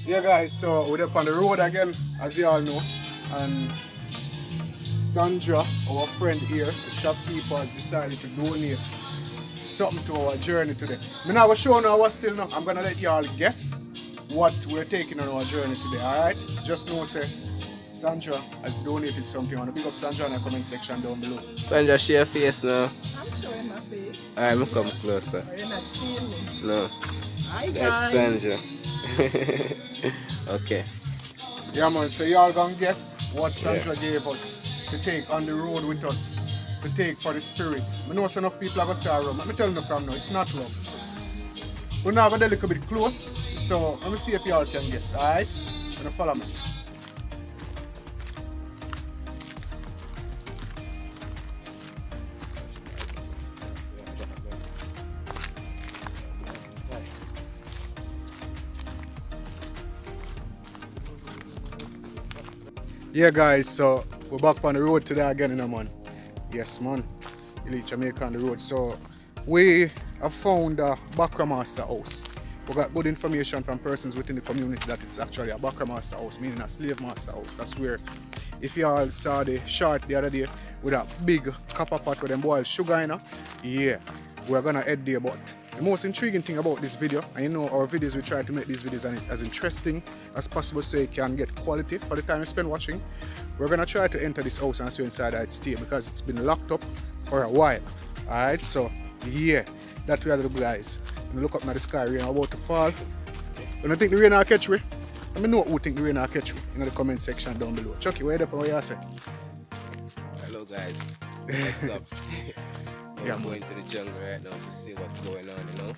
Yeah guys, so we're up on the road again, as you all know, and Sandra, our friend here, the shopkeeper, has decided to donate something to our journey today. I'm not going to show you what still now. I'm going to let you all guess what we're taking on our journey today, alright? Just know, say, Sandra has donated something. I want to pick up Sandra in the comment section down below. Sandra, share your face now. I'm showing my face. Alright, I'm come closer. Are you not seeing me? No. Hi That's guys. Sandra. Okay. Yeah man, so y'all gonna guess what Sandra gave us to take on the road with us, to take for the spirits. I know some enough people are gonna say rum. Let me tell you from now, it's not rum. We're now gonna get a little bit close, so let me see if y'all can guess, alright? Gonna follow me. Yeah guys, so we're back on the road today again, you know, man. Yes man, Elite Jamaica on the road. So we have found a Backra Master house. We got good information from persons within the community that it's actually a Backra Master house, meaning a slave master house. That's where, if you all saw the short the other day with a big copper pot with them boiled sugar in it, yeah, we're gonna head there. But the most intriguing thing about this video, and you know our videos, we try to make these videos as interesting as possible so you can get quality for the time you spend watching. We're gonna try to enter this house and see inside how it stay because it's been locked up for a while. Alright, so yeah, that's where the guys. When look up at the sky, rain about to fall. When I think the rain will catch me, let me know who think the rain will catch me in the comment section down below. Chucky, where you up and what you say? Hello guys. What's up? Yeah, I'm going to the jungle right now to see what's going on, you know.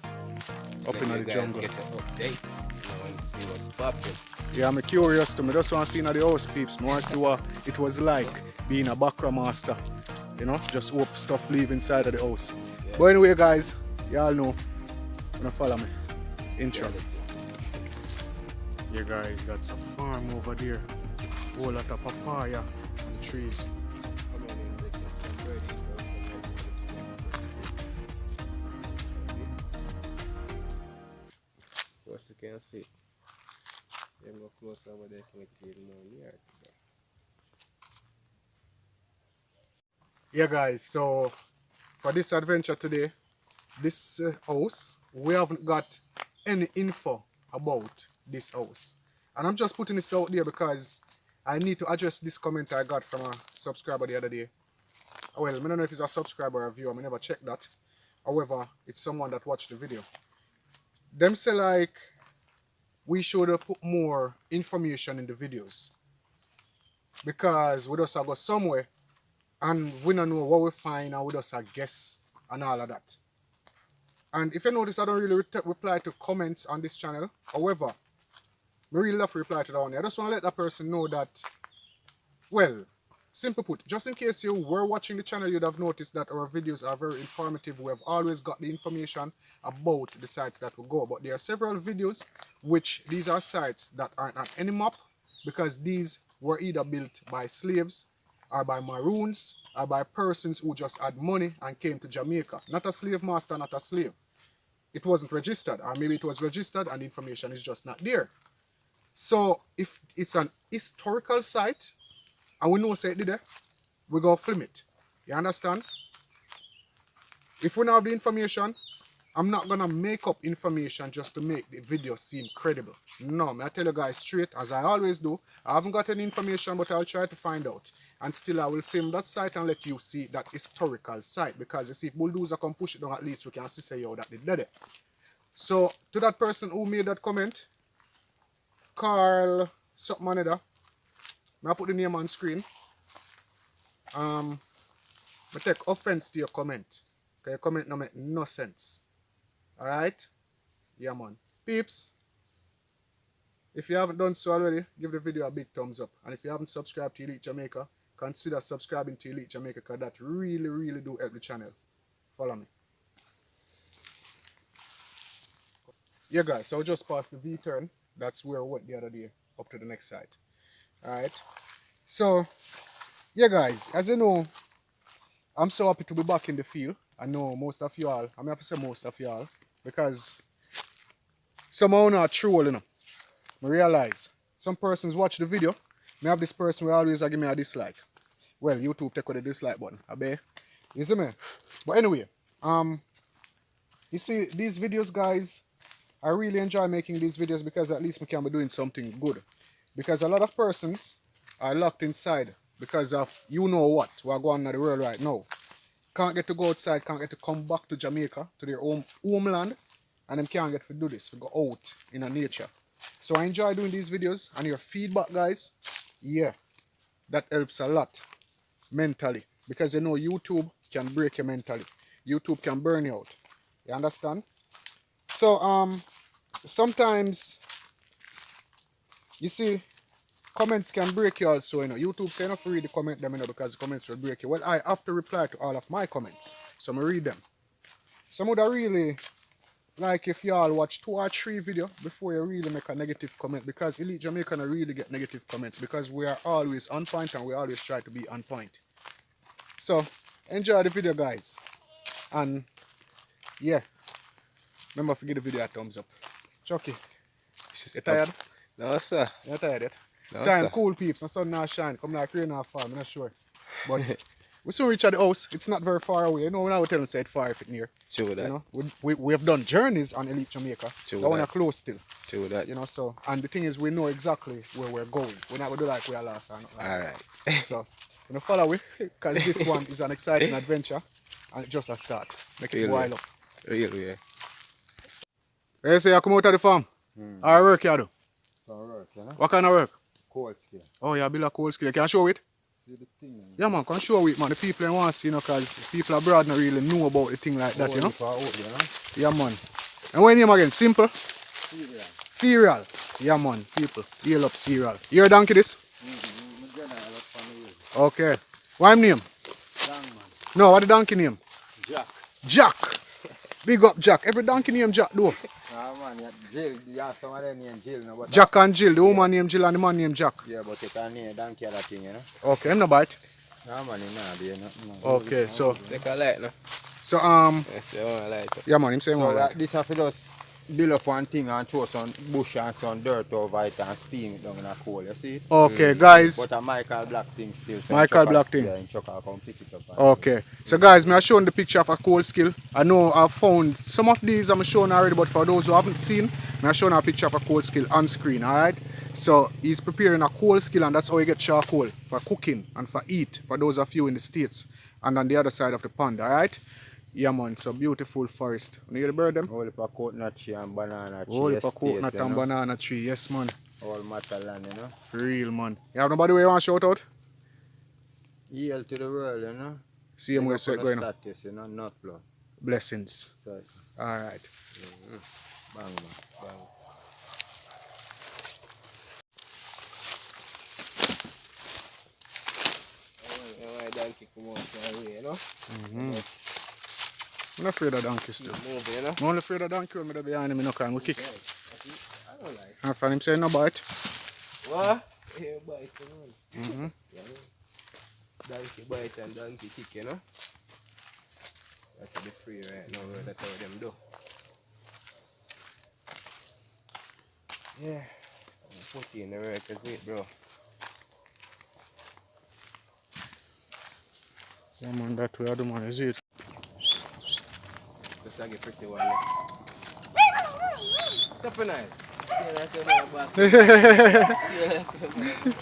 Up in the jungle. Get an update, you know, and see what's popping. Yeah, I'm curious too. I just want to see in the house, peeps. I want to see what it was like being a Backra Master. You know, just hope stuff leave inside of the house. Yeah. But anyway, guys, y'all know. Gonna follow me. Intro. Yeah, guys, that's a farm over there. Whole lot of papaya and trees. What's the can see? Then go close over there to make it more near. Yeah guys, so for this adventure today, this house, we haven't got any info about this house. And I'm just putting this out there because I need to address this comment I got from a subscriber the other day. Well, I don't know if it's a subscriber or a viewer, I never checked that. However, it's someone that watched the video. Them say like, we should put more information in the videos. Because we just go somewhere and we don't know what we find and we just guess and all of that. And if you notice, I don't really reply to comments on this channel. However, I really love to reply to that one. I just want to let that person know that, well, simple put, just in case you were watching the channel, you'd have noticed that our videos are very informative. We have always got the information about the sites that we go. But there are several videos which these are sites that aren't on any map because these were either built by slaves or by maroons or by persons who just had money and came to Jamaica. Not a slave master, not a slave. It wasn't registered, or maybe it was registered and the information is just not there. So if it's an historical site and we know say it did it, we go film it. You understand? If we don't have the information, I'm not gonna make up information just to make the video seem credible. No, I tell you guys straight, as I always do, I haven't got any information, but I'll try to find out. And still I will film that site and let you see that historical site. Because you see, if bulldozer can push it down, at least we can see say, yo, that they did it. So, to that person who made that comment, Carl something another, I put the name on screen. I take offense to your comment. Okay, your comment no make no sense. Alright? Yeah man. Peeps, if you haven't done so already, give the video a big thumbs up. And if you haven't subscribed to Elite Jamaica, consider subscribing to Elite Jamaica because that really do help the channel. Follow me. Yeah guys, so just past the V-turn. That's where we went the other day, up to the next side. Alright. So, yeah guys, as you know, I'm so happy to be back in the field. I know most of y'all, I have to say most of y'all, because somehow not troll, you know. I realize some persons watch the video. Me have this person who always give me a dislike. Well, YouTube take away the dislike button. I bet. You see me? But anyway, you see these videos, guys, I really enjoy making these videos because at least we can be doing something good. Because a lot of persons are locked inside because of you know what we're going on in the world right now. Can't get to go outside, can't get to come back to Jamaica, to their homeland, and them can't get to do this, to go out in the nature. So I enjoy doing these videos, and your feedback, guys, yeah, that helps a lot mentally. Because you know YouTube can break you mentally. YouTube can burn you out. You understand? So sometimes you see comments can break you also, you know. YouTube say not to read the comment them, you know, because the comments will break you. Well, I have to reply to all of my comments. So I read them. Some would really like if y'all watch 2 or 3 videos before you really make a negative comment, because Elite Jamaica don't really get negative comments because we are always on point and we always try to be on point. So enjoy the video, guys. And yeah, remember to give the video a thumbs up. Chucky, you tired? No, sir. You tired yet? No, Time sir. cool, peeps. The sun now shine. Come like rain or fall, I'm not sure. But we soon reach at the house. It's not very far away. You know, when I would tell them say it's far if it's near. True that. You know, we have done journeys on Elite Jamaica. True that one that. are close still. True that. You know, so, and the thing is, we know exactly where we're going. We're not going to do like we are last time. Alright. So, you know, follow me, because this one is an exciting adventure, and it's just a start. Make it Really? wild up. Really, yeah. Hey, so you come out of the farm? Or work you do? Work, you know? What kind of work? Cold scale. Oh, you build a cold scale. Can you show it? See the thing, Yeah, man, can show it, man. The people want to see, you know, because people abroad don't really know about the thing like that, you know? Yeah, man. And what name again? Simple? Cereal. Cereal. Yeah, man, people. Heal up cereal. You hear donkey this? Okay. What name? No, what the donkey name? Jack. Jack. Big up Jack. Every donkey name Jack, though. Ah, man, Jill. Yeah, some of them name Jill. No, but Jack and Jill. The woman named Jill and the man named Jack. yeah, but you can name donkey other thing, you know? Okay, I'm not bite. No, man, you know, be nothing. Okay, so, Take a light, no? so, Yes, I want a light. yeah, man, him saying So one like. this have to just build up one thing and throw some bush and some dirt over it and steam it down in a coal, you see? Okay, guys. But a Michael Black thing still. So Michael in Chuck- Black thing. Yeah, in Chuck, I'll come pick it up. and- Okay, so guys, me I shown the picture of a coal skill. I know I found some of these I'm showing already, but for those who haven't seen, me I shown a picture of a coal skill on screen. Alright, so he's preparing a coal skill, and that's how you get charcoal for cooking and for eat. For those of you in the States and on the other side of the pond. Alright, yeah, man. So beautiful forest. You hear the bird them? All the coconut tree and banana tree. All the estate, coconut you and know? banana tree. Yes, man. All matter land, you know? For real, man. You have nobody where you want to shout out? Yield to the world, you know? See him where Big up it's on the going on. status, you know? Not flow. Blessings. So, Alright. bang, bang. I want a donkey come out from here, you know? I'm not afraid of donkeys too. Move, you know? I'm only afraid of donkey when I'm behind him, you know, can we kick. I don't like And from him saying no bite. what? Yeah, bite, you know? Yeah, donkey bite and donkey kick, you know? That's the free right now, that's how them do. Yeah, I'm put you in the work, is it, bro? Yeah, man, that way I do, man, is it? Just like a pretty one. Stop a night. See you later, man, back. See you later, man.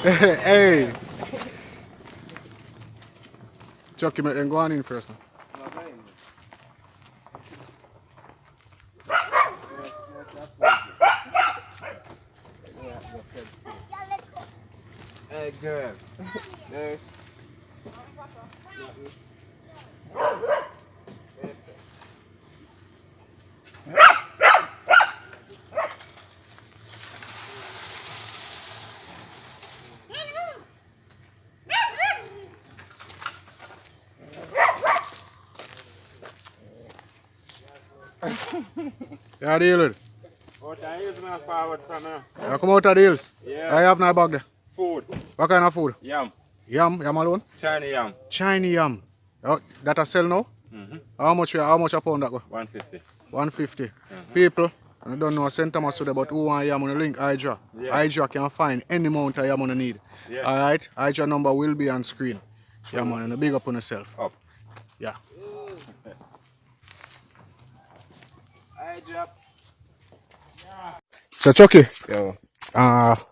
Hey! Chucky, make them go on in first. Now. Hey girl, nurse. Yeah, the hill. What I use my forward from here. You come out of the hills. Yeah. I have no bag there. Food. What kind of food? Yam. Yam? Yam alone? Chinese yam. Chinese yam. Oh, that I sell now? How much a pound that go? 150. 150. People, I don't know St. Thomas today, but who want yam on the link, Hydra. Yeah. Hydra can find any amount of yam on the need. Yeah. Alright? Hydra number will be on screen. Yeah, man, and big up on yourself. Up. Yeah. I drop. So Chucky, Yo.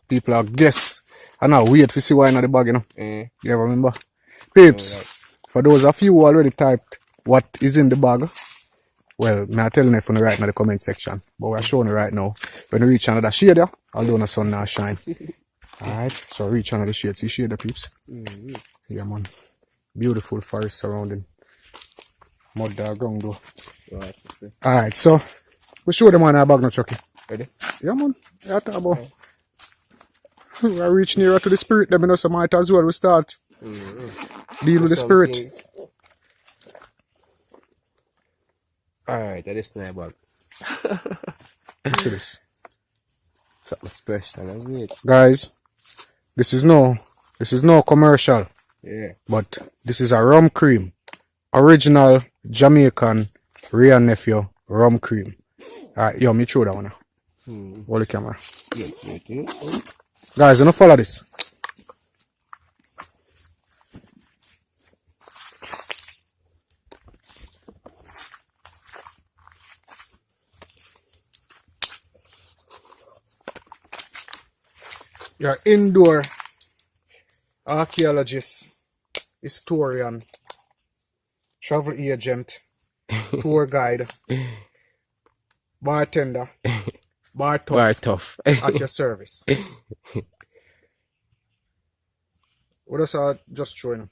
people are guess. And I wait to see why in the bag, you know. You ever remember? Peeps, for those of you who already typed what is in the bag, well, I'm not telling you from the right in the comment section, but we're showing it right now. When we reach another shade there, although the sun now shine. Alright, so reach another shade. See shade there, peeps? Yeah, man. Beautiful forest surrounding. Mud dog ground though. Alright, so we show them on our bag now, Chucky. Ready? Yeah, man. Yeah, talk about. We are reach nearer to the spirit, them, you know, so might as well we start. Deal with the spirit. Alright, that is my bag. See this. Something special, isn't it? Guys, this is no commercial. Yeah. But this is a rum cream. Original Jamaican Ray and Nephew rum cream. Alright, yo, me throw that one now. Hold the camera. Yeah. Guys, don't follow this. Your indoor archaeologist, historian, travel agent, tour guide, bartender, bar tough at your service. What else are just showing?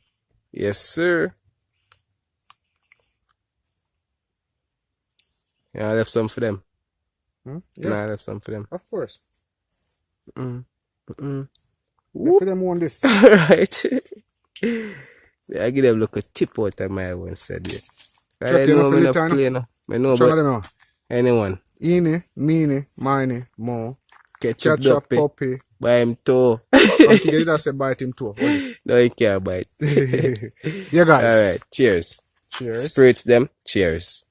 Yes, sir. Yeah, I left some for them. Yeah, Yeah, I left some for them. of course. Mm. For them want this. Right. Yeah, I give them look a tip out of my one said yeah. I Chuck, you know know me for no the play no. I know Show but them now. anyone. Eeny, meeny, miny, mo. Ketchup Ketchup, duppy. puppy. Buy him too. Until you just say bite him too. What is No, he can't bite. Yeah, guys. Alright, cheers. Cheers. Spirits them. Cheers. I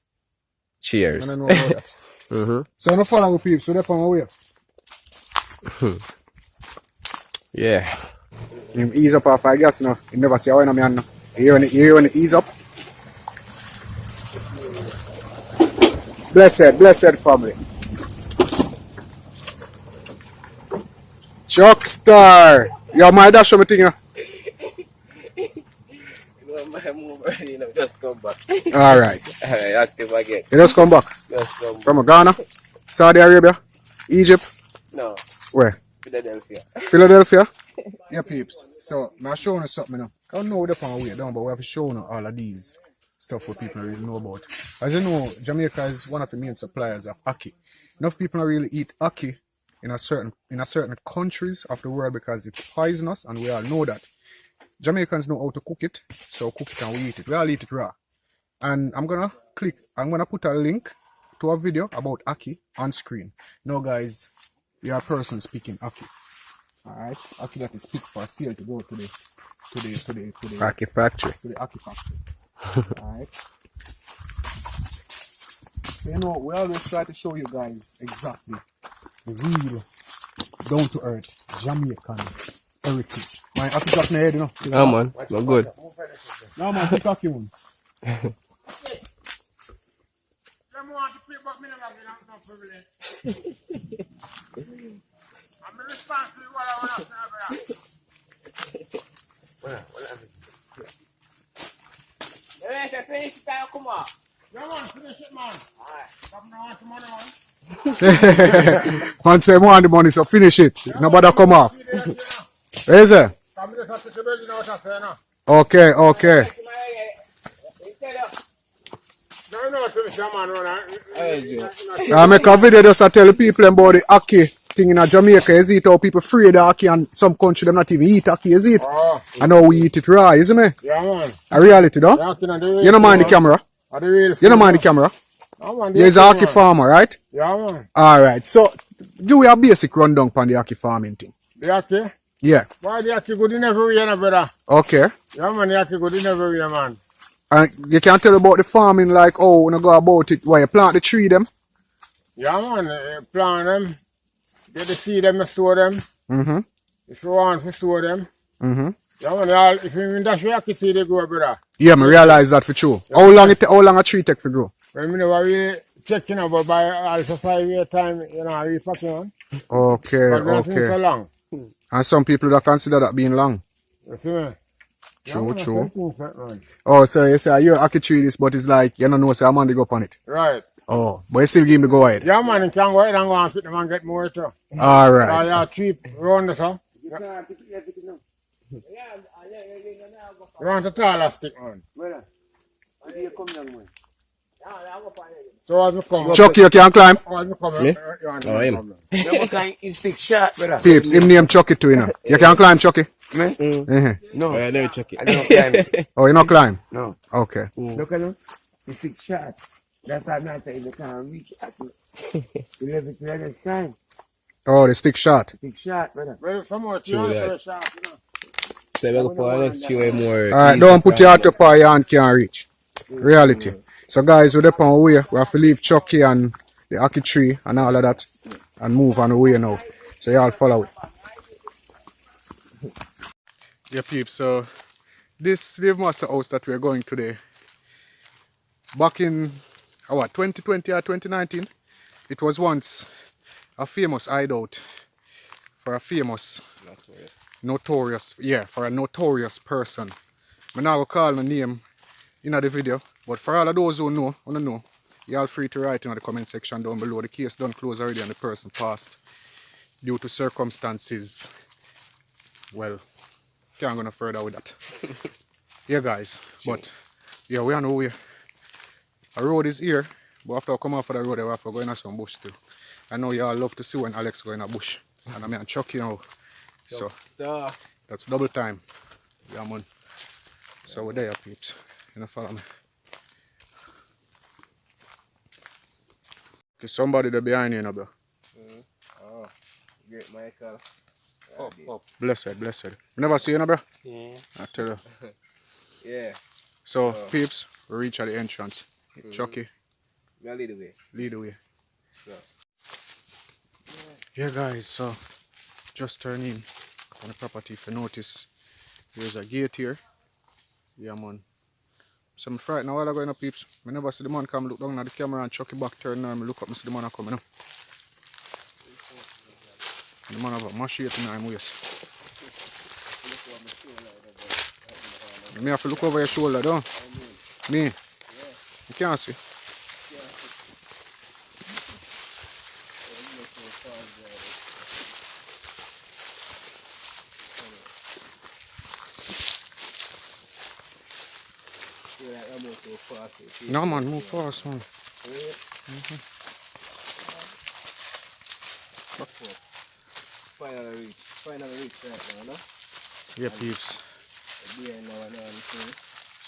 Cheers. don't know about that. So no follow with peeps, so they're on my way. Yeah. Him ease up off I guess no. You never see how in a man no. You hear when it ease up. Blessed family. Chuckstar. Yo, my dad show me thing, you know. Just come back. Alright. Alright, active again. You just come back. Just come back. From Ghana, Saudi Arabia, Egypt. No, Where? Philadelphia. Philadelphia? Yeah, peeps. So, I'm showing you something now. I don't know what they're on way down, but we have shown you all of these stuff what people really know about. As you know, Jamaica is one of the main suppliers of ackee. Enough people don't really eat ackee in a certain countries of the world because it's poisonous, and we all know that. Jamaicans know how to cook it, so cook it and we eat it. We all eat it raw. And I'm gonna put a link to a video about ackee on screen. Now guys, we are a person speaking ackee. Alright, ackee that is picked for sale to go to the Ackee factory. to the ackee factory. Alright. So you know, we always try to show you guys exactly the real down to earth Jamaican heritage. My ackee got my head, you know. No man, no good. No man, pick ackee one. Man say more on the money, so finish it. Nobody come off. Where is it? Okay. I make a video just to tell the people about the ackee thing in Jamaica. Is it how people free the ackee and some country them not even eat ackee, is it? I know we eat it raw, isn't it? Yeah, man. A reality, though? You don't mind the camera? You don't mind the camera? You're a ackee farmer, right? Yeah, man. Alright, so do we have basic rundown on the ackee farming thing? The ackee? Yeah. Why the ackee good in everywhere, no, brother? Okay. Yeah, man, the ackee good in everywhere, man. And you can tell about the farming, like, oh, when you go about it, where you plant the tree them. Yeah, man, plant them, get the seed them, store them. Mm-hmm. If you want to store them. Mm-hmm. Yeah, man, all, if you in that way, you can see they grow, brother. Yeah, me realize that for true. Yeah. How long a tree take to grow? When we never really checking about by also 5 year time, you know, we fucking on. Okay, But nothing so okay. long. And some people that consider that being long. You see me? True, Yeah, true. man. Oh, so you say you're a tree this, but it's like you don't know, say I'm on the go up on it. Right. Oh, but you still give him the go ahead. Yeah, man, you can go ahead and go and fit them and get more too. All right. Yeah, cheap round this, huh? You want a taller stick, man? So as we come, Chucky, you can climb. as we come, Me? you want Oh, him. Peeps, him name Chucky too, you know. You can climb, Chucky. No, I never check it. Oh, you not climb? No. Okay. Look at him. The 6 shots. That's how I'm not saying they can't reach at the 11th time. Oh, the stick shot. 6 shot, brother. Well, some more True chance that. for a shot, you know. So we go for the next few more. Alright, don't put your hand up or your hand can't reach. Reality. So guys, we're up on our way. We have to leave Chucky and the Aki tree and all of that and move on the way now. So y'all follow it. Yeah, peeps, so this slave master house that we're going today, back in 2020 or 2019, it was once a famous hideout for a famous notorious person. I'm not going to call my name in the video, but for all of those who know, you all free to write in the comment section down below. The case done close already and the person passed due to circumstances. Well, can't go no further with that. Yeah, guys, but yeah, we are on the way. A road is here, but after I come off of the road, I have to go in some bush still. I know y'all love to see when Alex go in a bush, and I'm Chucky now. So that's double time. Yeah, man. So we're there, peeps. You know, follow me. Okay, somebody there behind you, bro. Oh, great Michael. Oh, blessed. You never see you, bro? Yeah. I tell you. Yeah. So, peeps, we reach at the entrance. Chucky, Go lead the way. lead the way. Yeah. Yeah, guys, so just turn in on the property. If you notice, there's a gate here. Yeah, man. So I'm frightened while I go in, peeps. I never see the man come look down at the camera and Chucky back turn now. I look up and see the man coming up. The man have a machete in his waist. Me have to look over your shoulder, don't me? You can't see. No, man, move fast, man. Finally reach right now, no? Yeah, peeps.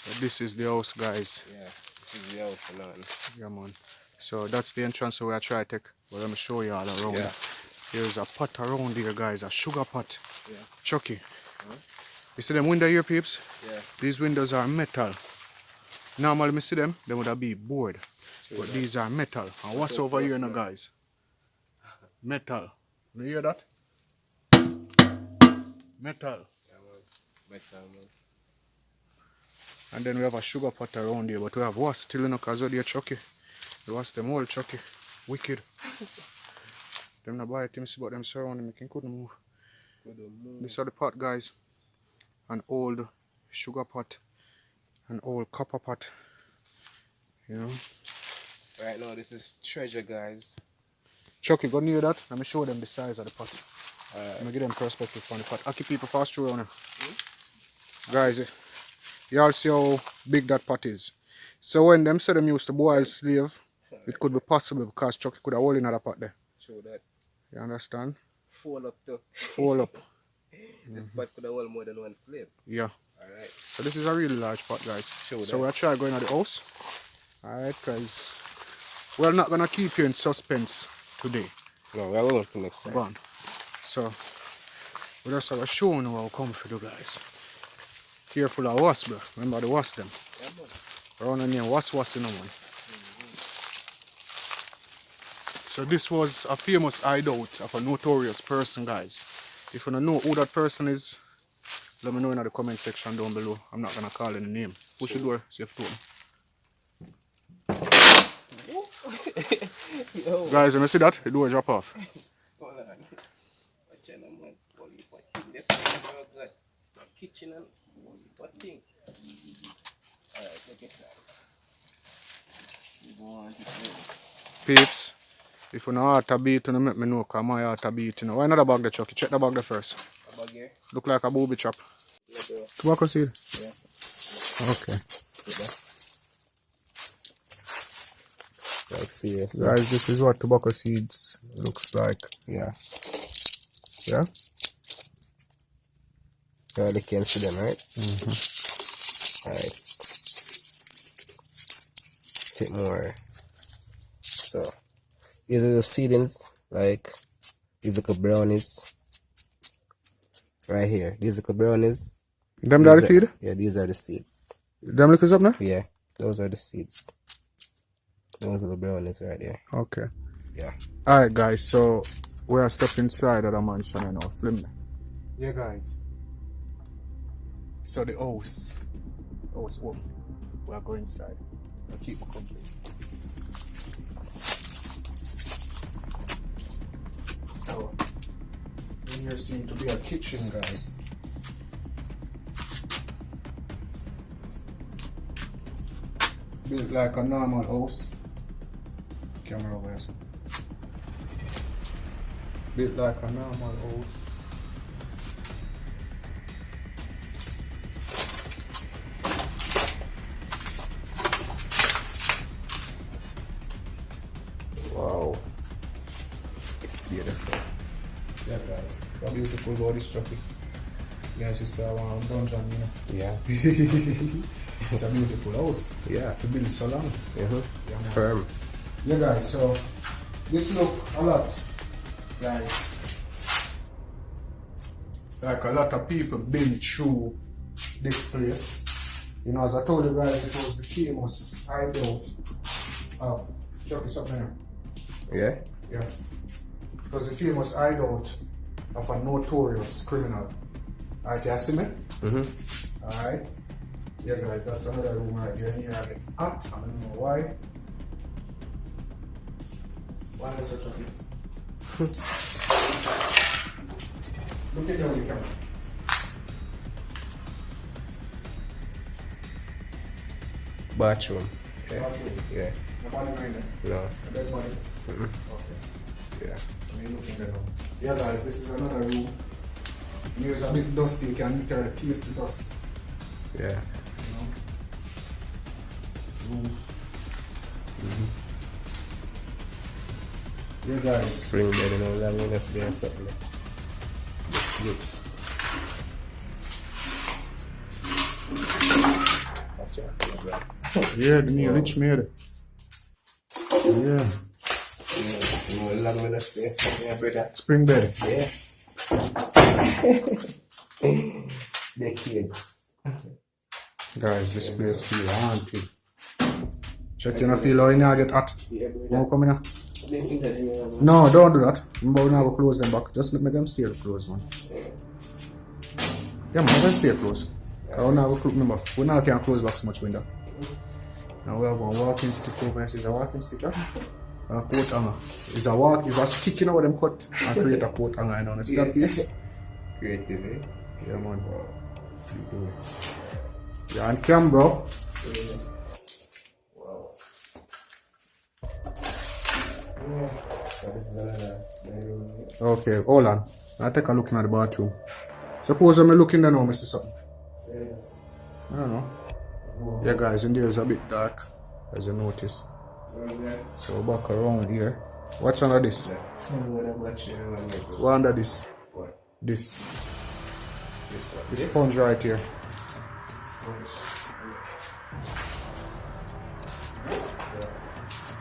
So this is the house, guys. Yeah, this is the house and Yeah, man. So that's the entrance where I try to take. Well, let me show you all around. Yeah. There's a pot around here, guys, a sugar pot. Yeah. Chucky. You see them window here, peeps? Yeah. These windows are metal. Normally, I see them, they would have been board. But these are metal. And what's over here now, guys? Metal. You hear that? Metal. Metal, man. And then we have a sugar pot around here, but we have wasp still in because they're Chucky. The wasp them all Chucky. Wicked. Them not buy it, see about them surrounding me, couldn't move. This are the pot, guys. An old sugar pot. An old copper pot. You know? Right now, this is treasure, guys. Chucky, go near that. Let me show them the size of the pot. Let me give them perspective on the pot. I keep people fast through on it. Guys, you all see how big that pot is. So when them say them used to boil slave, it could be possible because Chucky could have hold in that pot there. True that. You understand? Fold up too. Fold up. This pot could have hold more than one slave. Yeah. Alright. So this is a really large pot, guys. True So that. we'll try going to the house. Alright, guys. We're not going to keep you in suspense today. No, we're going to next time. Go on. So, we're just going to show you how come for you guys. Careful of wasp, bro. Remember the wasp them. Yeah, man. Around the name was you know, man. So this was a famous hideout of a notorious person, guys. If you don't know who that person is, let me know in the comment section down below. I'm not gonna call any name. Push the door, see if it open. Guys, when you see that, the door drop off. Hold on. Watch out, man. What thing? Kitchen and what thing? Alright, take it back. You don't want it. Peeps, if you know how to beat, you make me know, because my heart to beat, you know. Why not the bag there, Chucky? Check the bag there first. A bag here? Look like a booby chop. Yeah, bro. Tobacco seed? Yeah. Okay. Like seriously. Guys, this is what tobacco seeds looks like. Yeah. Yeah? Yeah, they can see them, right? Mm-hmm. Alright. Take more. So, these are the seedings, like, these are the brownies. Right here. These are the brownies. Them are the These seed? Yeah, these are the seeds. Them look is up now? Yeah, those are the seeds. Those are the brownies right there. Okay. Yeah. Alright guys, so we are stepping inside of the mansion and now film me. Yeah guys. So the house home. We are going inside. I'll keep me company. So in here seems to be a kitchen, guys. Built like a normal house. Camera over here. Built like a normal house. Wow. It's beautiful. Yeah guys, how beautiful body structure. Yes, it's a dungeon, you know. Yeah. It's a beautiful house. Yeah. If you build so long. Yeah, man. Firm. Yeah guys, so this look a lot like a lot of people been through this place. You know, as I told you guys, it was the famous hideout of check this up there. Yeah? Yeah. It was the famous hideout of a notorious criminal. Alright, you see me? Mm-hmm. Alright. Yeah guys, that's another room right here. Here I get hot. I don't know why. Why is it such a bit? Look at the camera. Bathroom. Yeah. Bathroom. Yeah. Nobody mind it? No. A dead body? Mm-hmm. Okay. Yeah. I mean, looking there now. Yeah guys, this is another room. Here's a bit dusty, you can literally taste the dust. Yeah. You know? Room. Yeah guys. Spring bed and all that, when that's there something. Lips. Watch out, yeah, bro. Yeah, the new rich made. Yeah. No, long when that's there something, yeah, brother. Spring bed. Yeah. The kids. Guys, this place feel haunted. Check you know feel how you now get hot. Yeah, brother. Won't come in now? No, don't do that. I'm about to close them back. Just let me them stay closed, man. Yeah, man, let's stay closed. I don't have a crook number. We now can't close back so much window. Now we have one walking stick over here. Is a walking stick, huh? A coat hanger. Is a stick, you know what them cut and create a coat hanger, you know. See that piece? Creative, eh? Yeah, man. Yeah, and cam, bro. So this is another bedroom. Okay, hold on. I'll take a look in at the bathroom. Suppose I'm looking there now, Mr. Something. Yes. I don't know. Yeah, guys, in there is a bit dark, as you notice. So back around here. What's under this? What under this? What? This. This one. This sponge right here.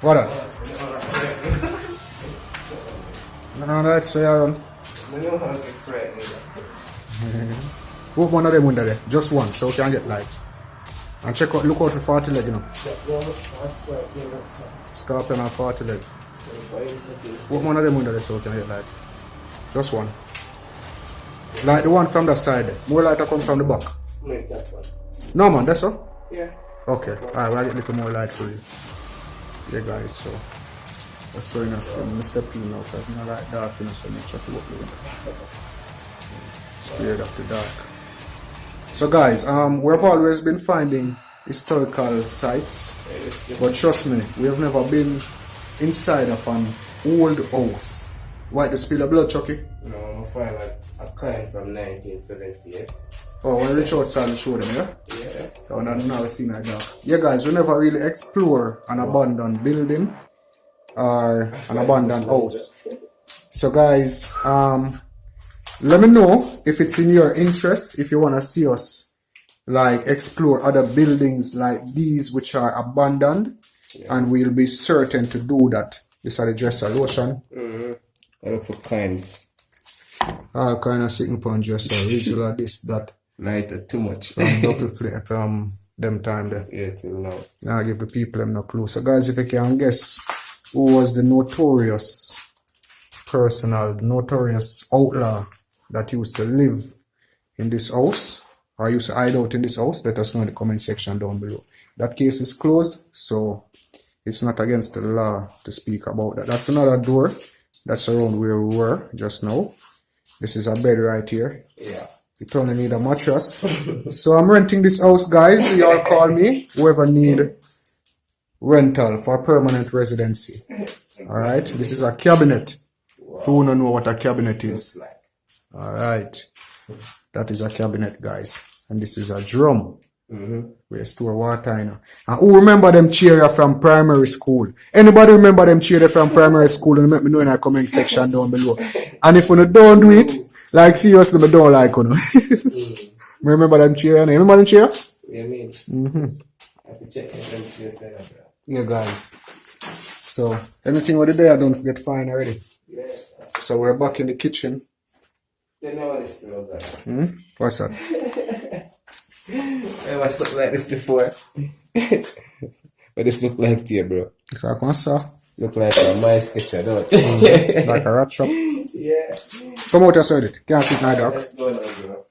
What? No, that's so you're on. I know how to frighten me. Put one of them under there. Just one, so you can get light. And check out, look out for 40 leg, you know. Scorpion and 40 leg. What one of them under the store can you light? Just one. Like the one from the side. More light come from the back. Make that one. No man, that's all? Yeah. Okay. Alright, we'll get a little more light for you. Yeah guys, so that's so in a step in now because it's not like dark, you know, so make sure to work with it. Scared of the dark. So guys, we've always been finding historical sites, but trust me, we have never been inside of an old house. Why the spill of blood, Chucky? No, I'm find like a client from 1978. Oh, when we reach outside and show them, yeah? Yeah. So I've never seen that dog. Yeah guys, we never really explore an abandoned building or an abandoned house. So guys, let me know if it's in your interest, if you want to see us like explore other buildings like these which are abandoned, and we'll be certain to do that. This is the dresser lotion. I look for kinds. All kind of sitting upon dresser, regular this, that. Lighter too much. Double flip from them time there. Yeah, till now. Now give the people them no clue. So guys, if you can guess who was the notorious outlaw that used to live in this house or used to hide out in this house, let us know in the comment section down below. That case is closed, so it's not against the law to speak about that. That's another door that's around where we were just now. This is a bed right here. Yeah. It only need a mattress. So I'm renting this house, guys. Y'all call me. Whoever need rental for permanent residency. Alright. This is a cabinet. If you wanna know what a cabinet is. Alright. That is a cabinet, guys. And this is a drum. We store water in. And who remember them chair from primary school? Anybody remember them chair from primary school? And let me know in the comment section down below. And if you don't do it, like seriously, I don't like you. Remember them chair? Remember them chair? Yeah, I mean. I have to check them chair. Yeah, guys. So anything over there, don't forget to find already. Yeah. So we're back in the kitchen. You know what it's still there. What's that? I was something like this before. But this look like to you, bro. It's like one saw. Look like a mice sketcher, don't it? Like a rat shop. Yeah. Come out and it. Can't sit now, dog. Let's go now, bro.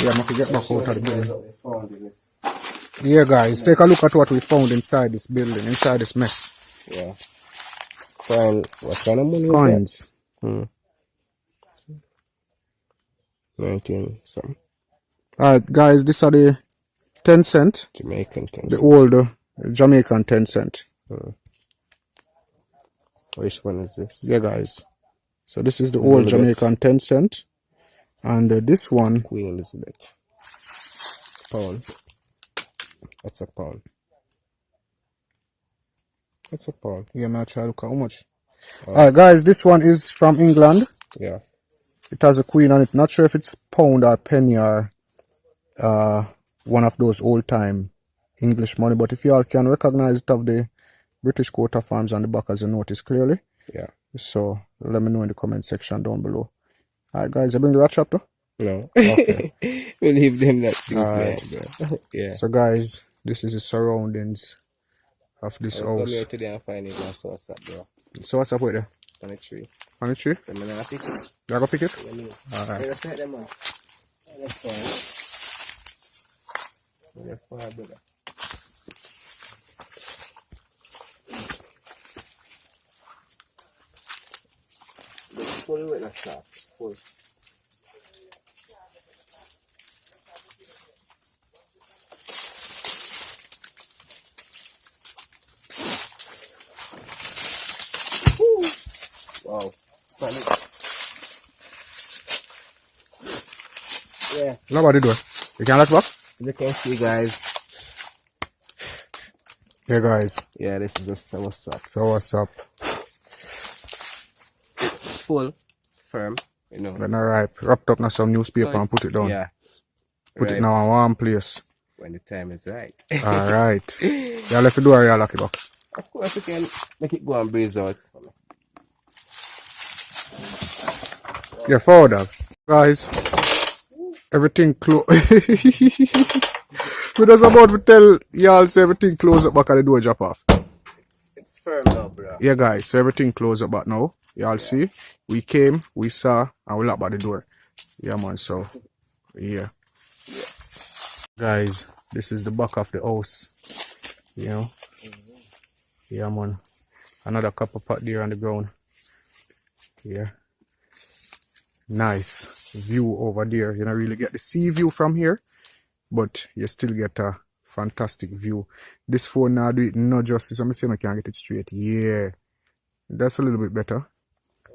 Yeah, I can get back out of the building. What we found in this. Yeah, guys, take a look at what we found inside this building, inside this mess. Yeah. Find what kind of money Coins. is that? 19 something. Alright, guys, these are the 10 cent. Jamaican 10 The cent. old Jamaican 10 cent. Which one is this? Yeah, guys. So this is the old Jamaican 10 cent. And this one. Queen Elizabeth. Pound. That's a pound. That's a pound. Yeah, man, try to look at how much. Alright, guys, this one is from England. Yeah. It has a queen on it. Not sure if it's pound or penny or one of those old time English money. But if you all can recognize it of the British coat of arms on the back as you notice clearly. Yeah. So let me know in the comment section down below. Alright, guys, I bring the rat chapter? No. Okay. We'll leave them that things, Alright. man, bro. Yeah. So guys, this is the surroundings of this I'll come house. here today and find it and so what's up, bro. So what's up with there? On the tree. On the tree? I'm gonna pick it. You go pick it? I mean, Alright. let's set them on. That's fine. That's fine, brother. Fully wet, that's not full. Wow, solid. Yeah, Look about the door. You can let back? you can see, guys. Yeah, guys. Yeah, this is just what's up. So what's up? Full, firm, you know. When I ripe, wrapped up now some newspaper and put it down. Yeah. Put Right. it now in one place. When the time is right. Alright. You left the door or you lock it back? Of course, you can make it go and breeze out. Yeah, forward up. Guys, everything close. We just about to tell y'all so everything close up back at the door drop off. It's firm now, bro. Yeah, guys, so everything closed up back now. Y'all see? We came, we saw, and we locked by the door. Yeah, man, so, yeah. Guys, this is the back of the house. You know? Yeah, man. Another copper pot there on the ground. Yeah. Nice view over there. You don't really get the sea view from here, but you still get a fantastic view. This phone now do it no justice. I'm saying I can't get it straight. Yeah. That's a little bit better.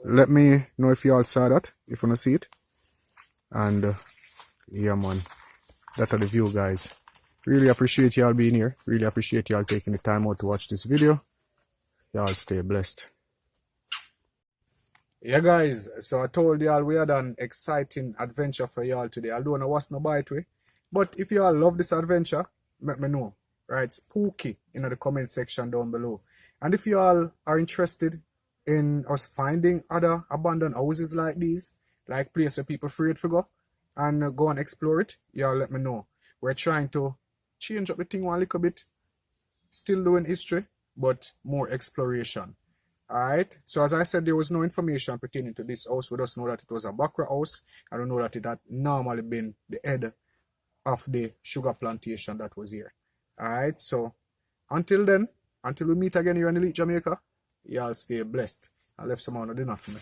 Let me know if you all saw that, if you want to see it. And yeah, man, that are the view, guys. Really appreciate y'all being here. Really appreciate y'all taking the time out to watch this video. Y'all stay blessed. Yeah, guys, so I told y'all we had an exciting adventure for y'all today. I don't know what's no bite way, but if y'all love this adventure, let me know. Right, spooky in the comment section down below. And if y'all are interested in us finding other abandoned houses like these, like place where people afraid to go and go and explore it, y'all let me know. We're trying to change up the thing one little bit, still doing history, but more exploration. Alright, so as I said, there was no information pertaining to this house. We just know that it was a Backra house. I don't know that it had normally been the head of the sugar plantation that was here. Alright, so until then, until we meet again here in Elite Jamaica, y'all stay blessed. I left some on the dinner for me.